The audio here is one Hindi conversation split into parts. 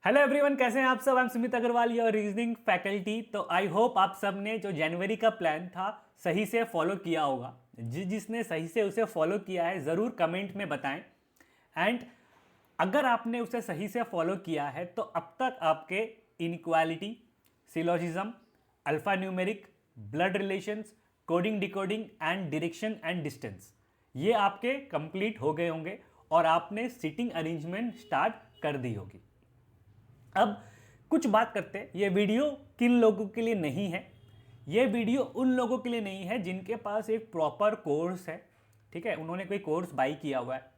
हेलो एवरीवन, कैसे हैं आप सब। I am Sumit Agarwal, your reasoning faculty. तो आई होप आप सब ने जो जनवरी का प्लान था सही से फॉलो किया होगा। जिसने सही से उसे फॉलो किया है ज़रूर कमेंट में बताएं। एंड अगर आपने उसे सही से फॉलो किया है तो अब तक आपके inequality, syllogism, alpha numeric, blood relations, coding decoding and direction and distance ये आपके कंप्लीट हो गए होंगे और आपने सिटिंग अरेंजमेंट स्टार्ट कर दी होगी। अब कुछ बात करते हैं, ये वीडियो किन लोगों के लिए नहीं है। ये वीडियो उन लोगों के लिए नहीं है जिनके पास एक प्रॉपर कोर्स है, ठीक है, उन्होंने कोई कोर्स बाई किया हुआ है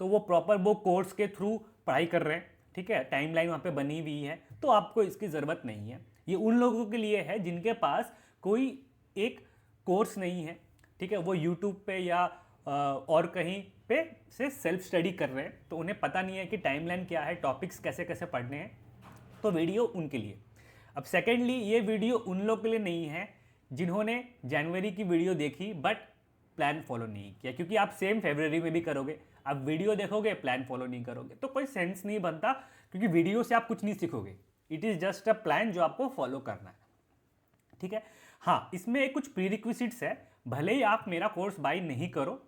तो वो प्रॉपर वो कोर्स के थ्रू पढ़ाई कर रहे हैं, ठीक है, टाइमलाइन वहाँ पे बनी हुई है, तो आपको इसकी ज़रूरत नहीं है। ये उन लोगों के लिए है जिनके पास कोई एक कोर्स नहीं है, ठीक है, वो यूट्यूब पे या और कहीं पे से सेल्फ स्टडी कर रहे हैं तो उन्हें पता नहीं है कि टाइमलाइन क्या है, टॉपिक्स कैसे कैसे पढ़ने हैं, तो वीडियो उनके लिए। अब सेकेंडली ये वीडियो उन लोगों के लिए नहीं है जिन्होंने जनवरी की वीडियो देखी बट प्लान फॉलो नहीं किया, क्योंकि आप सेम फरवरी में भी करोगे, आप वीडियो देखोगे प्लान फॉलो नहीं करोगे तो कोई सेंस नहीं बनता, क्योंकि वीडियो से आप कुछ नहीं सीखोगे। It is just a plan जो आपको फॉलो करना है, ठीक है। हाँ, इसमें कुछ प्रीरिक्विजिट्स है, भले ही आप मेरा कोर्स बाई नहीं करो,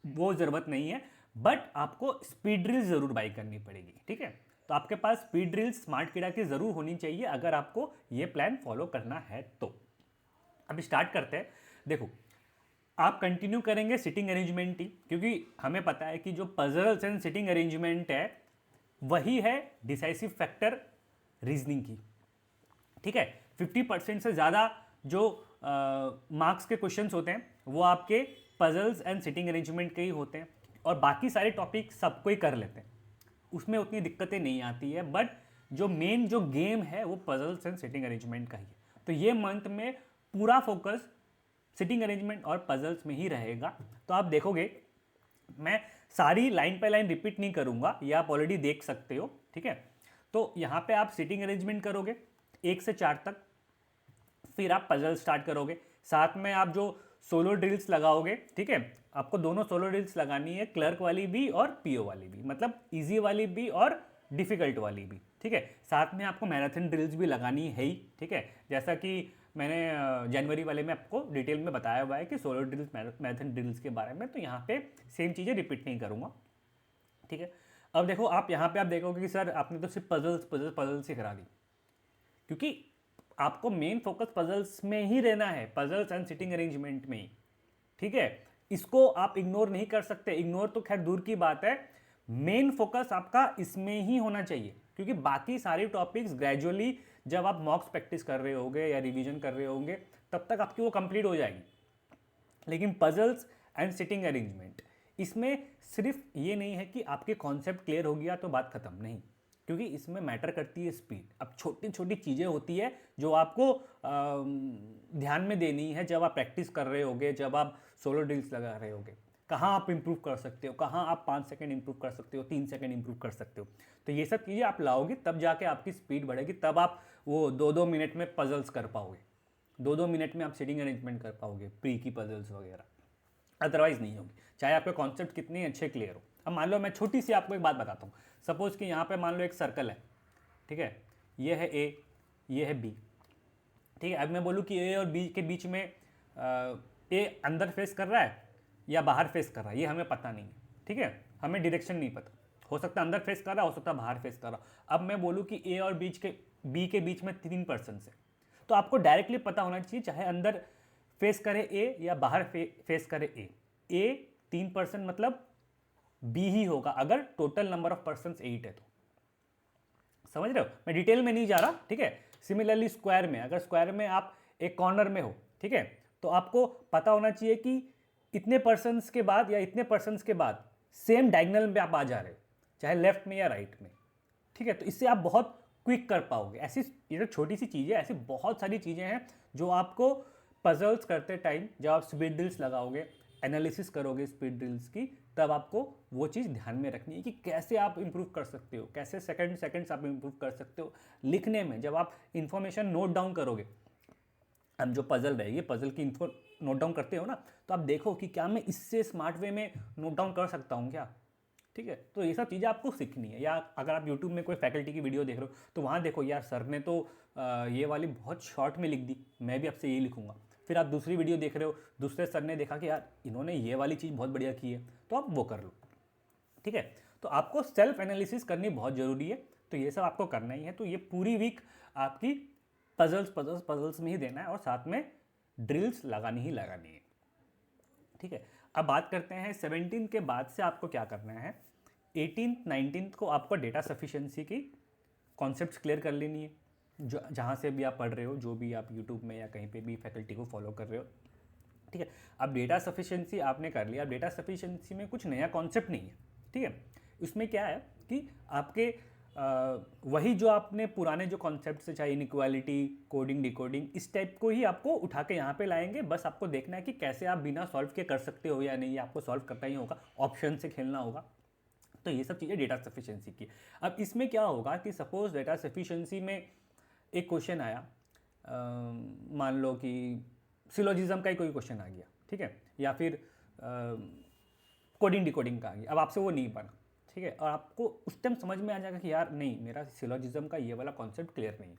वो ज़रूरत नहीं है, बट आपको स्पीड ड्रिल ज़रूर बाई करनी पड़ेगी, ठीक है। तो आपके पास स्पीड ड्रिल स्मार्ट कीड़ा की ज़रूर होनी चाहिए अगर आपको ये प्लान फॉलो करना है तो। अब स्टार्ट करते हैं। देखो, आप कंटिन्यू करेंगे सिटिंग अरेंजमेंट ही, क्योंकि हमें पता है कि जो पजल्स एंड सिटिंग अरेंजमेंट है वही है डिसाइसिव फैक्टर रीजनिंग की, ठीक है। 50% से ज़्यादा जो मार्क्स के क्वेश्चंस होते हैं वो आपके पजल्स एंड सिटिंग अरेंजमेंट के ही होते हैं, और बाकी सारे टॉपिक सबको ही कर लेते हैं, उसमें उतनी दिक्कतें नहीं आती है, बट जो मेन जो गेम है वो पजल्स एंड सिटिंग अरेंजमेंट का ही है। तो ये मंथ में पूरा फोकस सिटिंग अरेंजमेंट और पजल्स में ही रहेगा। तो आप देखोगे मैं सारी लाइन पे लाइन रिपीट नहीं करूंगा, ये आप ऑलरेडी देख सकते हो, ठीक है। तो यहाँ पे आप सिटिंग अरेंजमेंट करोगे 1 से 4 तक, फिर आप पजल स्टार्ट करोगे, साथ में आप जो सोलो ड्रिल्स लगाओगे, ठीक है, आपको दोनों सोलो ड्रिल्स लगानी है, क्लर्क वाली भी और पीओ वाली भी, मतलब इजी वाली भी और डिफिकल्ट वाली भी, ठीक है। साथ में आपको मैराथन ड्रिल्स भी लगानी है ही, ठीक है, जैसा कि मैंने जनवरी वाले में आपको डिटेल में बताया हुआ है कि सोलो ड्रिल्स मैराथन ड्रिल्स के बारे में, तो यहाँ पे सेम चीज़ें रिपीट नहीं करूँगा, ठीक है। अब देखो, आप यहाँ पे आप देखोगे कि सर आपने तो सिर्फ पजल्स पजल्स पजल्स ही करा दी, क्योंकि आपको मेन फोकस पजल्स में ही रहना है, पजल्स एंड सिटिंग अरेंजमेंट में ही, ठीक है। इसको आप इग्नोर नहीं कर सकते, इग्नोर तो खैर दूर की बात है, मेन फोकस आपका इसमें ही होना चाहिए, क्योंकि बाकी सारे टॉपिक्स ग्रेजुअली जब आप मॉक्स प्रैक्टिस कर रहे होगे या रिवीजन कर रहे होंगे तब तक आपकी वो कंप्लीट हो जाएगी। लेकिन पजल्स एंड सिटिंग अरेंजमेंट, इसमें सिर्फ ये नहीं है कि आपके कॉन्सेप्ट क्लियर हो गया तो बात खत्म, नहीं, क्योंकि इसमें मैटर करती है स्पीड। अब छोटी छोटी चीज़ें होती है जो आपको ध्यान में देनी है जब आप प्रैक्टिस कर रहे होगे, जब आप सोलो ड्रिल्स लगा रहे होगे, कहाँ आप इंप्रूव कर सकते हो, कहाँ आप 5 सेकंड इंप्रूव कर सकते हो, 3 सेकंड इंप्रूव कर सकते हो। तो ये सब चीज़ें आप लाओगे तब जाके आपकी स्पीड बढ़ेगी, तब आप वो 2-2 मिनट में पजल्स कर पाओगे, 2-2 मिनट में आप सिटिंग अरेंजमेंट कर पाओगे, प्री की पजल्स वगैरह, अदरवाइज नहीं होगी, चाहे आपके कॉन्सेप्ट कितने अच्छे क्लियर हो। अब मान लो मैं छोटी सी आपको एक बात बताता हूँ, सपोज कि यहाँ पे मान लो एक सर्कल है, ठीक है, ये है ए, ये है बी, ठीक है। अब मैं बोलूँ कि ए और बी के बीच में ए अंदर फेस कर रहा है या बाहर फेस कर रहा है, ये हमें पता नहीं है, ठीक है, हमें डायरेक्शन नहीं पता, हो सकता है अंदर फेस कर रहा, हो सकता है बाहर फेस कर रहा। अब मैं बोलूँ कि ए और बी के बीच में 3% है, तो आपको डायरेक्टली पता होना चाहिए, चाहे अंदर फेस करे ए या बाहर फेस करे ए 3% मतलब बी ही होगा अगर टोटल नंबर ऑफ पर्सन 8 है तो। समझ रहे हो, मैं डिटेल में नहीं जा रहा, ठीक है। सिमिलरली स्क्वायर में, अगर स्क्वायर में आप एक कॉर्नर में हो, ठीक है, तो आपको पता होना चाहिए कि इतने पर्सन्स के बाद या इतने पर्सन्स के बाद सेम डायगोनल में आप आ जा रहे हो, चाहे लेफ्ट में या राइट में, ठीक है। तो इससे आप बहुत क्विक कर पाओगे। ऐसी ये जो छोटी सी चीज़ें, ऐसी बहुत सारी चीज़ें हैं जो आपको पजल्स करते टाइम, जब आप स्पीड ड्रिल्स लगाओगे, एनालिसिस करोगे स्पीड ड्रिल्स की, तब आपको वो चीज़ ध्यान में रखनी है कि कैसे आप इंप्रूव कर सकते हो, कैसे सेकंड्स आप इंप्रूव कर सकते हो लिखने में। जब आप इंफॉर्मेशन नोट डाउन करोगे, अब जो पजल रहेगी, पजल की इन्फो नोट डाउन करते हो ना, तो आप देखो कि क्या मैं इससे स्मार्ट वे में नोट डाउन कर सकता हूँ क्या, ठीक है। तो ये सब चीज़ें आपको सीखनी है। या अगर आप यूट्यूब में कोई फैकल्टी की वीडियो देख रहे हो तो वहाँ देखो यार सर ने तो ये वाली बहुत शॉर्ट में लिख दी, मैं भी आपसे ये लिखूंगा। फिर आप दूसरी वीडियो देख रहे हो, दूसरे सर ने देखा कि यार इन्होंने ये वाली चीज़ बहुत बढ़िया की है, तो आप वो कर लो। ठीक है। तो आपको सेल्फ एनालिसिस करनी बहुत ज़रूरी है, तो ये सब आपको करना ही है। तो ये पूरी वीक आपकी पजल्स पजल्स पजल्स में ही देना है और साथ में ड्रिल्स लगानी ही लगानी है। ठीक है। अब बात करते हैं 17 के बाद से आपको क्या करना है। 18 19 को आपको डेटा सफिशिएंसी की कॉन्सेप्ट्स क्लियर कर लेनी है, जो जहाँ से भी आप पढ़ रहे हो, जो भी आप यूट्यूब में या कहीं पे भी फैकल्टी को फॉलो कर रहे हो। ठीक है। अब डेटा सफिशिएंसी आपने कर लिया। अब डेटा सफिशिएंसी में कुछ नया कॉन्सेप्ट नहीं है। ठीक है। इसमें क्या है कि आपके वही जो आपने पुराने जो कॉन्सेप्ट से, चाहे इनइक्वालिटी, कोडिंग, डिकोडिंग, इस टाइप को ही आपको उठा के यहाँ पे लाएंगे। बस आपको देखना है कि कैसे आप बिना सॉल्व के कर सकते हो या नहीं, आपको सॉल्व करना ही होगा, ऑप्शन से खेलना होगा। तो ये सब चीज़ें डेटा सफिशिएंसी की। अब इसमें क्या होगा कि सपोज डेटा सफिशिएंसी में एक क्वेश्चन आया, मान लो कि सिलोजिज्म का ही कोई क्वेश्चन आ गया, ठीक है, या फिर कोडिंग डिकोडिंग का आ गया। अब आपसे वो नहीं बना, ठीक है, और आपको उस टाइम समझ में आ जाएगा कि यार नहीं, मेरा सिलोजिज्म का ये वाला कॉन्सेप्ट क्लियर नहीं है।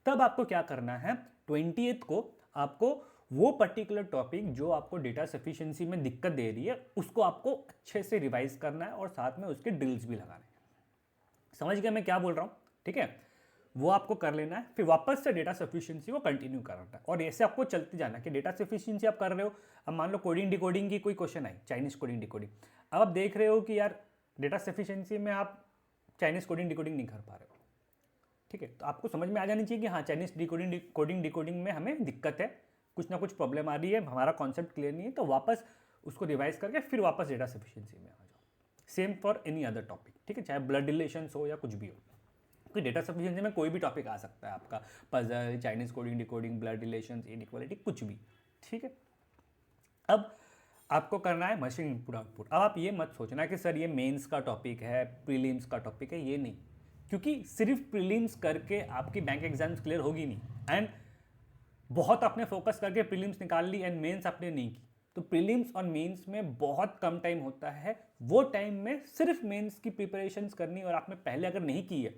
तब आपको क्या करना है, 20th को आपको वो पर्टिकुलर टॉपिक जो आपको डेटा सफिशिएंसी में दिक्कत दे रही है उसको आपको अच्छे से रिवाइज करना है और साथ में उसके ड्रिल्स भी लगाने हैं। समझ गया मैं क्या बोल रहा हूँ? ठीक है, वो आपको कर लेना है, फिर वापस से डेटा सफिशिएंसी को कंटिन्यू करना है और ऐसे आपको चलते जाना है कि डेटा सफिशिएंसी आप कर रहे हो। अब मान लो कोडिंग डिकोडिंग की कोई question I, Chinese coding decoding, अब आप देख रहे हो कि यार डेटा सफिशिएंसी में आप चाइनीज कोडिंग डिकोडिंग नहीं कर पा रहे हो, ठीक है, तो आपको समझ में आ जानी चाहिए कि हाँ चाइनीज कोडिंग डिकोडिंग में हमें दिक्कत है, कुछ ना कुछ प्रॉब्लम आ रही है, हमारा कॉन्सेप्ट क्लियर नहीं है, तो वापस उसको रिवाइज करके फिर वापस डेटा सफिशिएंसी में आ जाओ। Same for any other topic, ठीक है, चाहे ब्लड रिलेशंस हो या कुछ भी हो, क्योंकि डेटा सफिशिएंसी में कोई भी टॉपिक आ सकता है, आपका puzzle, Chinese coding decoding, blood relations, inequality, कुछ भी। ठीक है। अब आपको करना है मशीन इनपुट आउटपुट। अब आप ये मत सोचना कि सर ये मेंस का टॉपिक है, प्रीलिम्स का टॉपिक है, ये नहीं, क्योंकि सिर्फ प्रीलिम्स करके आपकी बैंक एग्जाम्स क्लियर होगी नहीं। एंड बहुत आपने फोकस करके प्रीलिम्स निकाल ली एंड मेंस आपने नहीं की, तो प्रीलिम्स और मेंस में बहुत कम टाइम होता है, वो टाइम में सिर्फ मेंस की प्रिपरेशंस करनी और आपने पहले अगर नहीं की है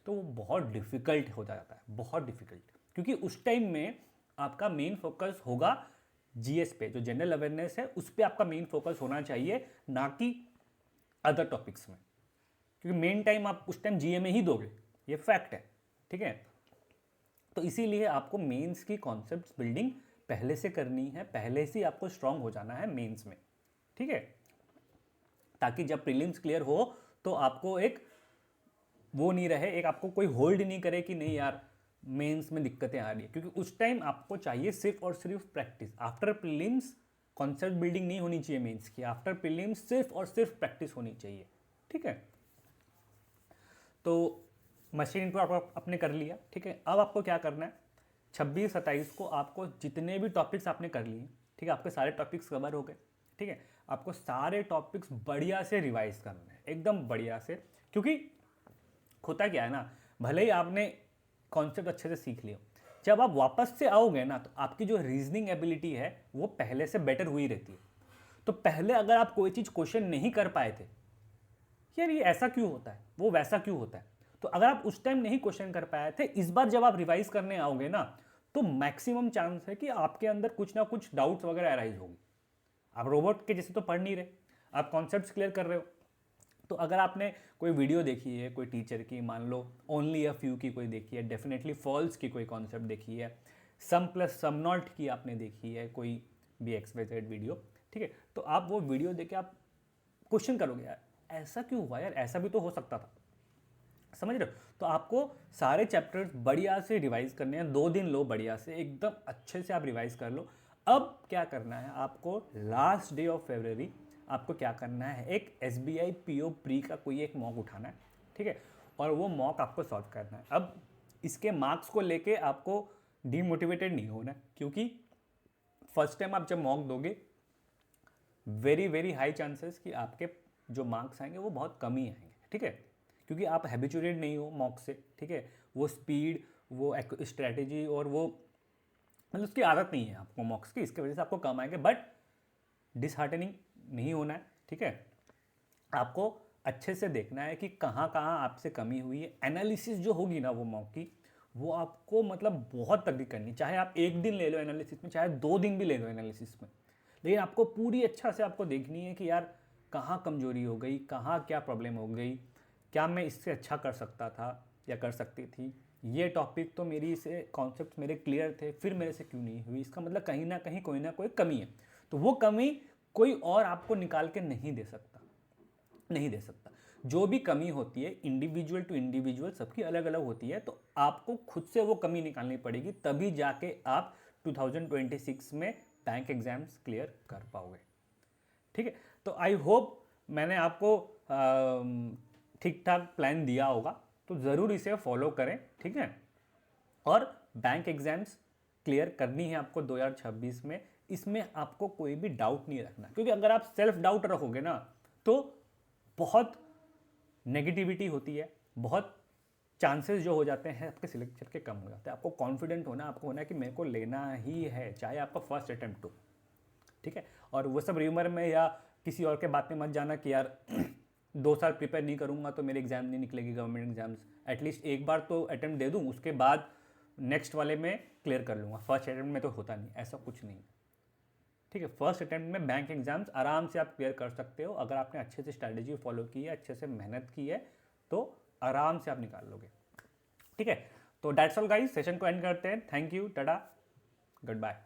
तो वो बहुत डिफिकल्ट हो जाता है, बहुत डिफिकल्ट, क्योंकि उस टाइम में आपका मेन फोकस होगा जीएस पे, जो जनरल अवेयरनेस है उस पर आपका मेन फोकस होना चाहिए, ना कि अदर टॉपिक्स में, क्योंकि मेन टाइम आप उस टाइम जीए में ही दोगे, ये फैक्ट है। ठीक है। तो इसीलिए आपको मेंस की कॉन्सेप्ट बिल्डिंग पहले से करनी है, पहले से आपको स्ट्रांग हो जाना है मेंस में। ठीक है, ताकि जब प्रीलिम्स क्लियर हो तो आपको एक वो नहीं रहे, एक आपको कोई होल्ड नहीं करे कि नहीं यार मेंस में दिक्कतें आ रही है, क्योंकि उस टाइम आपको चाहिए सिर्फ और सिर्फ practice. After prelims concept building नहीं होनी चाहिए मेंस की, आफ्टर प्रीलिम्स सिर्फ और सिर्फ प्रैक्टिस होनी चाहिए। ठीक है। तो मशीन इनपुट आप आपने कर लिया। ठीक है। अब आपको क्या करना है, 26-27 को आपको जितने भी टॉपिक्स आपने कर लिए, ठीक है, आपके सारे टॉपिक्स कवर हो गए। ठीक है। आपको सारे टॉपिक्स बढ़िया से रिवाइज करना है, एकदम बढ़िया से, क्योंकि होता क्या है ना, भले ही आपने कॉन्सेप्ट अच्छे से सीख लिया, जब आप वापस से आओगे ना तो आपकी जो रीजनिंग एबिलिटी है वो पहले से बेटर हुई रहती है। तो पहले अगर आप कोई चीज़ क्वेश्चन नहीं कर पाए थे, यार ये ऐसा क्यों होता है, वो वैसा क्यों होता है, तो अगर आप उस टाइम नहीं क्वेश्चन कर पाए थे, इस बार जब आप रिवाइज करने आओगे ना तो मैक्सिमम चांस है कि आपके अंदर कुछ ना कुछ डाउट्स वगैरह अराइज होगी। आप रोबोट के जैसे तो पढ़ नहीं रहे, आप कॉन्सेप्ट्स क्लियर कर रहे हो। तो अगर आपने कोई वीडियो देखी है कोई टीचर की, मान लो ओनली अ फ्यू की कोई देखी है, डेफिनेटली फॉल्स की कोई कॉन्सेप्ट देखी है, सम प्लस सम नॉट की आपने देखी है, कोई भी XYZ वीडियो, ठीक है, तो आप वो वीडियो देख के आप क्वेश्चन करोगे, यार ऐसा क्यों हुआ, यार ऐसा भी तो हो सकता था। समझ रहे हो? तो आपको सारे चैप्टर्स बढ़िया से रिवाइज करने हैं, 2 दिन लो बढ़िया से, एकदम अच्छे से आप रिवाइज कर लो। अब क्या करना है आपको, लास्ट डे ऑफ फरवरी आपको क्या करना है, एक SBI PO प्री का कोई एक मॉक उठाना है। ठीक है, और वो मॉक आपको सॉल्व करना है। अब इसके मार्क्स को लेके आपको डीमोटिवेटेड नहीं होना है, क्योंकि फर्स्ट टाइम आप जब मॉक दोगे, वेरी वेरी हाई चांसेस कि आपके जो मार्क्स आएंगे वो बहुत कम ही आएंगे। ठीक है, क्योंकि आप हैबिचुएटेड नहीं हो मॉक से। ठीक है, वो स्पीड, वो स्ट्रैटेजी और वो मतलब उसकी आदत नहीं है आपको मॉक्स की, इसकी वजह से आपको कम आएंगे, बट डिसहार्टनिंग नहीं होना है। ठीक है, आपको अच्छे से देखना है कि कहाँ कहाँ आपसे कमी हुई है। एनालिसिस जो होगी ना वो मॉक की, वो आपको मतलब बहुत तगड़ी करनी, चाहे आप एक दिन ले लो एनालिसिस में, चाहे 2 दिन भी ले लो एनालिसिस में, लेकिन आपको पूरी अच्छा से आपको देखनी है कि यार कहाँ कमजोरी हो गई, कहाँ क्या प्रॉब्लम हो गई, क्या मैं इससे अच्छा कर सकता था या कर सकती थी, ये टॉपिक तो मेरी से कॉन्सेप्ट मेरे क्लियर थे, फिर मेरे से क्यों नहीं हुई, इसका मतलब कहीं ना कहीं कोई ना कोई कमी है। तो वो कमी कोई और आपको निकाल के नहीं दे सकता, नहीं दे सकता। जो भी कमी होती है इंडिविजुअल टू इंडिविजुअल सबकी अलग अलग होती है, तो आपको खुद से वो कमी निकालनी पड़ेगी, तभी जाके आप 2026 में बैंक एग्जाम्स क्लियर कर पाओगे। ठीक है, तो आई होप मैंने आपको ठीक ठाक प्लान दिया होगा, तो ज़रूर इसे फॉलो करें। ठीक है, और बैंक एग्जाम्स क्लियर करनी है आपको 2026 में, इसमें आपको कोई भी डाउट नहीं रखना, क्योंकि अगर आप सेल्फ डाउट रखोगे ना तो बहुत नेगेटिविटी होती है, बहुत चांसेस जो हो जाते हैं आपके सिलेक्शन के कम हो जाते हैं। आपको कॉन्फिडेंट होना, आपको होना है कि मेरे को लेना ही है, चाहे आपका फर्स्ट अटेम्प्ट हो। ठीक है, और वो सब र्यूमर में या किसी और के बात में मत जाना कि यार 2 साल प्रिपेयर नहीं करूंगा तो मेरे एग्जाम नहीं निकलेगी गवर्नमेंट एग्जाम्स। एटलीस्ट एक बार तो अटेम्प्ट दे दूं, उसके बाद नेक्स्ट वाले में क्लियर कर लूँगा, फर्स्ट अटेम्प्ट में तो होता नहीं, ऐसा कुछ नहीं। ठीक है, फर्स्ट अटेम्प्ट में बैंक एग्जाम्स आराम से आप क्लियर कर सकते हो, अगर आपने अच्छे से स्ट्रैटेजी फॉलो की है, अच्छे से मेहनत की है, तो आराम से आप निकाल लोगे। ठीक है, तो डेट्स ऑल गाइस, सेशन को एंड करते हैं। Thank you, tata, good bye.